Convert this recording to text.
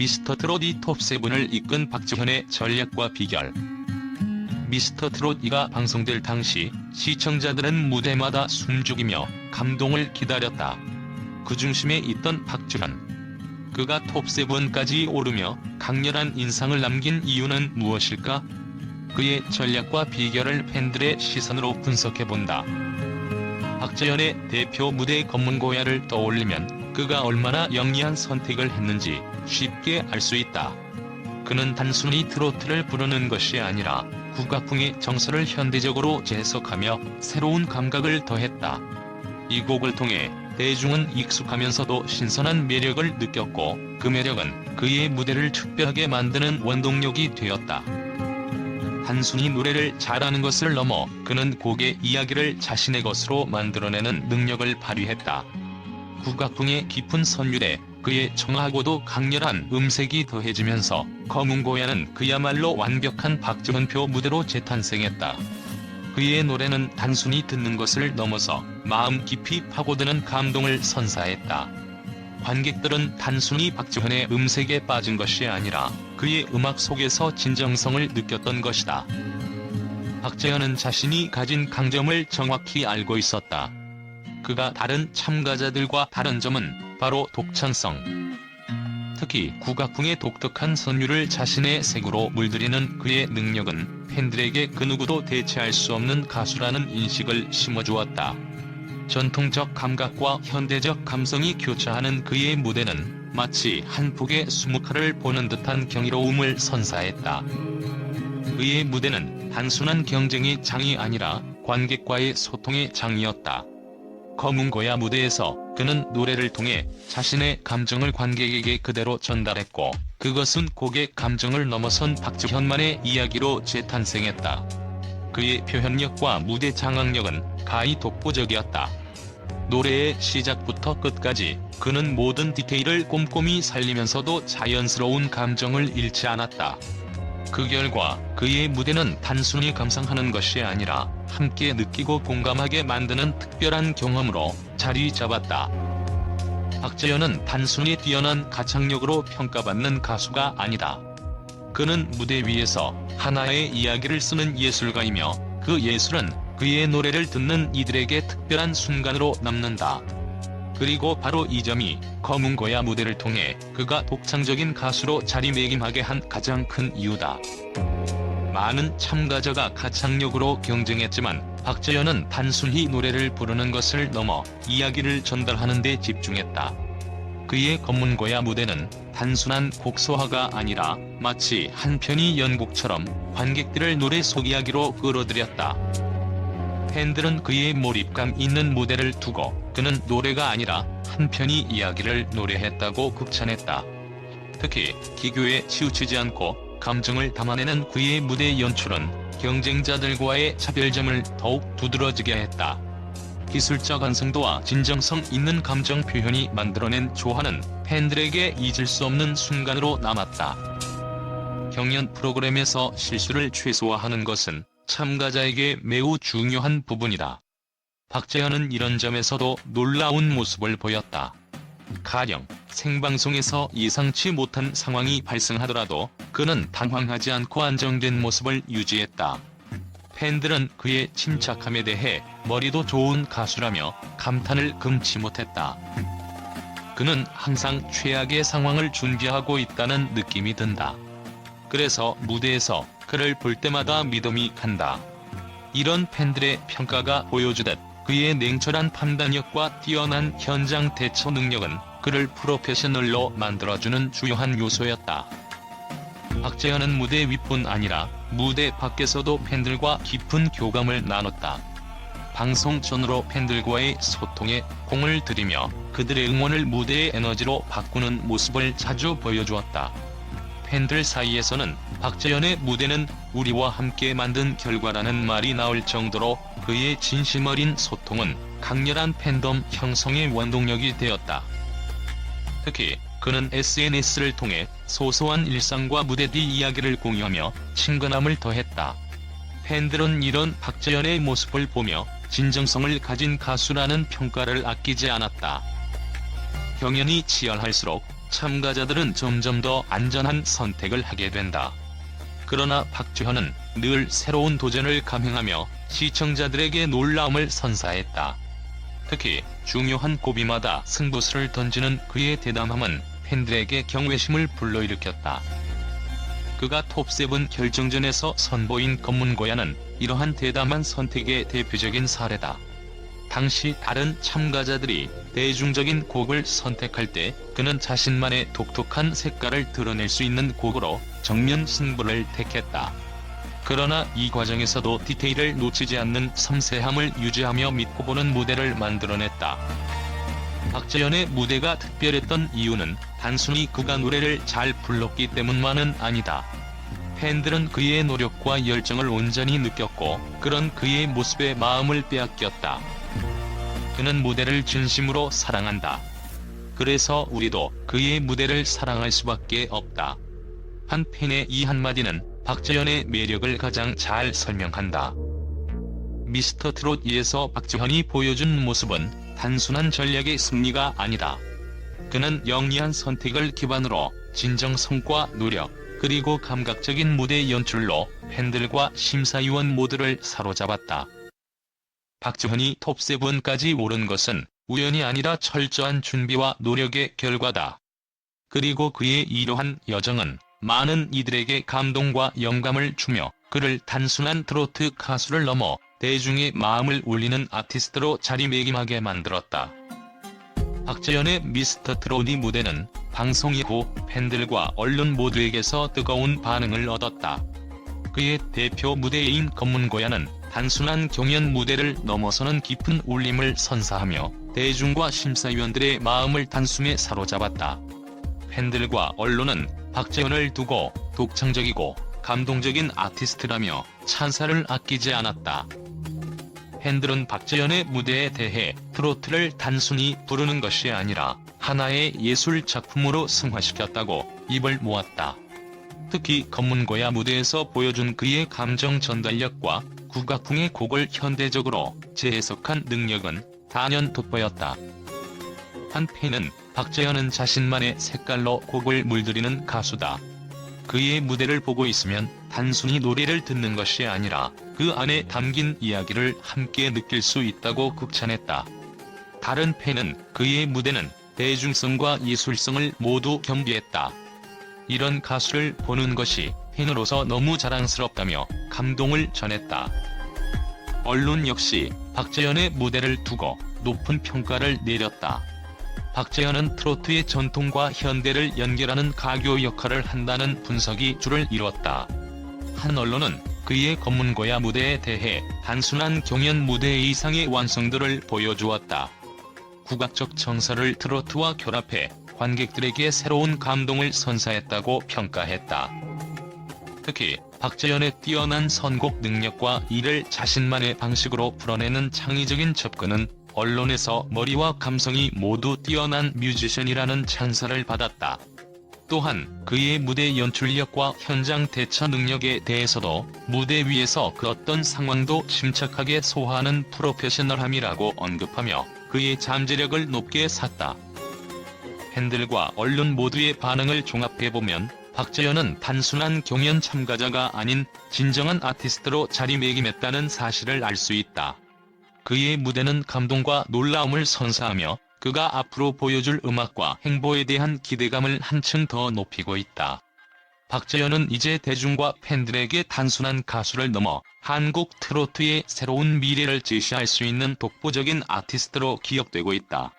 미스터 트롯 톱7을 이끈 박지현의 전략과 비결. 미스터 트롯 2가 방송될 당시 시청자들은 무대마다 숨죽이며 감동을 기다렸다. 그 중심에 있던 박지현. 그가 톱7까지 오르며 강렬한 인상을 남긴 이유는 무엇일까? 그의 전략과 비결을 팬들의 시선으로 분석해본다. 박지현의 대표 무대 검문고야를 떠올리면 그가 얼마나 영리한 선택을 했는지 쉽게 알 수 있다. 그는 단순히 트로트를 부르는 것이 아니라 국악풍의 정서를 현대적으로 재해석하며 새로운 감각을 더했다. 이 곡을 통해 대중은 익숙하면서도 신선한 매력을 느꼈고, 그 매력은 그의 무대를 특별하게 만드는 원동력이 되었다. 단순히 노래를 잘하는 것을 넘어 그는 곡의 이야기를 자신의 것으로 만들어내는 능력을 발휘했다. 국악풍의 깊은 선율에 그의 청아하고도 강렬한 음색이 더해지면서 검은고야는 그야말로 완벽한 박지현표 무대로 재탄생했다. 그의 노래는 단순히 듣는 것을 넘어서 마음 깊이 파고드는 감동을 선사했다. 관객들은 단순히 박지현의 음색에 빠진 것이 아니라 그의 음악 속에서 진정성을 느꼈던 것이다. 박지현은 자신이 가진 강점을 정확히 알고 있었다. 그가 다른 참가자들과 다른 점은 바로 독창성. 특히 국악풍의 독특한 선율을 자신의 색으로 물들이는 그의 능력은 팬들에게 그 누구도 대체할 수 없는 가수라는 인식을 심어주었다. 전통적 감각과 현대적 감성이 교차하는 그의 무대는 마치 한 폭의 수묵화를 보는 듯한 경이로움을 선사했다. 그의 무대는 단순한 경쟁의 장이 아니라 관객과의 소통의 장이었다. 검은고야 무대에서 그는 노래를 통해 자신의 감정을 관객에게 그대로 전달했고, 그것은 곡의 감정을 넘어선 박지현만의 이야기로 재탄생했다. 그의 표현력과 무대 장악력은 가히 독보적이었다. 노래의 시작부터 끝까지 그는 모든 디테일을 꼼꼼히 살리면서도 자연스러운 감정을 잃지 않았다. 그 결과 그의 무대는 단순히 감상하는 것이 아니라 함께 느끼고 공감하게 만드는 특별한 경험으로 자리 잡았다. 박지현은 단순히 뛰어난 가창력으로 평가받는 가수가 아니다. 그는 무대 위에서 하나의 이야기를 쓰는 예술가이며, 그 예술은 그의 노래를 듣는 이들에게 특별한 순간으로 남는다. 그리고 바로 이 점이 검은고야 무대를 통해 그가 독창적인 가수로 자리매김하게 한 가장 큰 이유다. 많은 참가자가 가창력으로 경쟁했지만 박지현은 단순히 노래를 부르는 것을 넘어 이야기를 전달하는 데 집중했다. 그의 검은고야 무대는 단순한 곡소화가 아니라 마치 한 편의 연곡처럼 관객들을 노래 속 이야기로 끌어들였다. 팬들은 그의 몰입감 있는 무대를 두고 그는 노래가 아니라 한 편의 이야기를 노래했다고 극찬했다. 특히 기교에 치우치지 않고 감정을 담아내는 그의 무대 연출은 경쟁자들과의 차별점을 더욱 두드러지게 했다. 기술적 완성도와 진정성 있는 감정 표현이 만들어낸 조화는 팬들에게 잊을 수 없는 순간으로 남았다. 경연 프로그램에서 실수를 최소화하는 것은 참가자에게 매우 중요한 부분이다. 박지현은 이런 점에서도 놀라운 모습을 보였다. 가령 생방송에서 예상치 못한 상황이 발생하더라도 그는 당황하지 않고 안정된 모습을 유지했다. 팬들은 그의 침착함에 대해 머리도 좋은 가수라며 감탄을 금치 못했다. 그는 항상 최악의 상황을 준비하고 있다는 느낌이 든다. 그래서 무대에서 그를 볼 때마다 믿음이 간다. 이런 팬들의 평가가 보여주듯 그의 냉철한 판단력과 뛰어난 현장 대처 능력은 그를 프로페셔널로 만들어주는 주요한 요소였다. 박지현은 무대 위뿐 아니라 무대 밖에서도 팬들과 깊은 교감을 나눴다. 방송 전으로 팬들과의 소통에 공을 들이며 그들의 응원을 무대의 에너지로 바꾸는 모습을 자주 보여주었다. 팬들 사이에서는 박지현의 무대는 우리와 함께 만든 결과라는 말이 나올 정도로 그의 진심 어린 소통은 강렬한 팬덤 형성의 원동력이 되었다. 특히 그는 SNS를 통해 소소한 일상과 무대 뒤 이야기를 공유하며 친근함을 더했다. 팬들은 이런 박지현의 모습을 보며 진정성을 가진 가수라는 평가를 아끼지 않았다. 경연이 치열할수록 참가자들은 점점 더 안전한 선택을 하게 된다. 그러나 박주현은 늘 새로운 도전을 감행하며 시청자들에게 놀라움을 선사했다. 특히 중요한 고비마다 승부수를 던지는 그의 대담함은 팬들에게 경외심을 불러일으켰다. 그가 톱7 결정전에서 선보인 검문고야는 이러한 대담한 선택의 대표적인 사례다. 당시 다른 참가자들이 대중적인 곡을 선택할 때 그는 자신만의 독특한 색깔을 드러낼 수 있는 곡으로 정면 승부를 택했다. 그러나 이 과정에서도 디테일을 놓치지 않는 섬세함을 유지하며 믿고 보는 무대를 만들어냈다. 박재현의 무대가 특별했던 이유는 단순히 그가 노래를 잘 불렀기 때문만은 아니다. 팬들은 그의 노력과 열정을 온전히 느꼈고 그런 그의 모습에 마음을 빼앗겼다. 그는 무대를 진심으로 사랑한다. 그래서 우리도 그의 무대를 사랑할 수밖에 없다. 한 팬의 이 한마디는 박재현의 매력을 가장 잘 설명한다. 미스터 트롯 2에서 박재현이 보여준 모습은 단순한 전략의 승리가 아니다. 그는 영리한 선택을 기반으로 진정성과 노력, 그리고 감각적인 무대 연출로 팬들과 심사위원 모두를 사로잡았다. 박재현이 톱7까지 오른 것은 우연이 아니라 철저한 준비와 노력의 결과다. 그리고 그의 이러한 여정은 많은 이들에게 감동과 영감을 주며 그를 단순한 트로트 가수를 넘어 대중의 마음을 울리는 아티스트로 자리매김하게 만들었다. 박재현의 미스터 트롯 2 무대는 방송 이후 팬들과 언론 모두에게서 뜨거운 반응을 얻었다. 그의 대표 무대인 검문고야는 단순한 경연 무대를 넘어서는 깊은 울림을 선사하며 대중과 심사위원들의 마음을 단숨에 사로잡았다. 팬들과 언론은 박재현을 두고 독창적이고 감동적인 아티스트라며 찬사를 아끼지 않았다. 팬들은 박재현의 무대에 대해 트로트를 단순히 부르는 것이 아니라 하나의 예술 작품으로 승화시켰다고 입을 모았다. 특히 검문고야 무대에서 보여준 그의 감정 전달력과 국악풍의 곡을 현대적으로 재해석한 능력은 단연 돋보였다. 한 팬은 박재현은 자신만의 색깔로 곡을 물들이는 가수다. 그의 무대를 보고 있으면 단순히 노래를 듣는 것이 아니라 그 안에 담긴 이야기를 함께 느낄 수 있다고 극찬했다. 다른 팬은 그의 무대는 대중성과 예술성을 모두 겸비했다. 이런 가수를 보는 것이 팬으로서 너무 자랑스럽다며 감동을 전했다. 언론 역시 박재현의 무대를 두고 높은 평가를 내렸다. 박재현은 트로트의 전통과 현대를 연결하는 가교 역할을 한다는 분석이 줄을 이뤘다. 한 언론은 그의 검문고야 무대에 대해 단순한 경연 무대 이상의 완성도를 보여주었다. 국악적 정서를 트로트와 결합해 관객들에게 새로운 감동을 선사했다고 평가했다. 특히 박재현의 뛰어난 선곡 능력과 이를 자신만의 방식으로 풀어내는 창의적인 접근은 언론에서 머리와 감성이 모두 뛰어난 뮤지션이라는 찬사를 받았다. 또한 그의 무대 연출력과 현장 대처 능력에 대해서도 무대 위에서 그 어떤 상황도 침착하게 소화하는 프로페셔널함이라고 언급하며 그의 잠재력을 높게 샀다. 팬들과 언론 모두의 반응을 종합해보면 박재현은 단순한 경연 참가자가 아닌 진정한 아티스트로 자리매김했다는 사실을 알 수 있다. 그의 무대는 감동과 놀라움을 선사하며 그가 앞으로 보여줄 음악과 행보에 대한 기대감을 한층 더 높이고 있다. 박재현은 이제 대중과 팬들에게 단순한 가수를 넘어 한국 트로트의 새로운 미래를 제시할 수 있는 독보적인 아티스트로 기억되고 있다.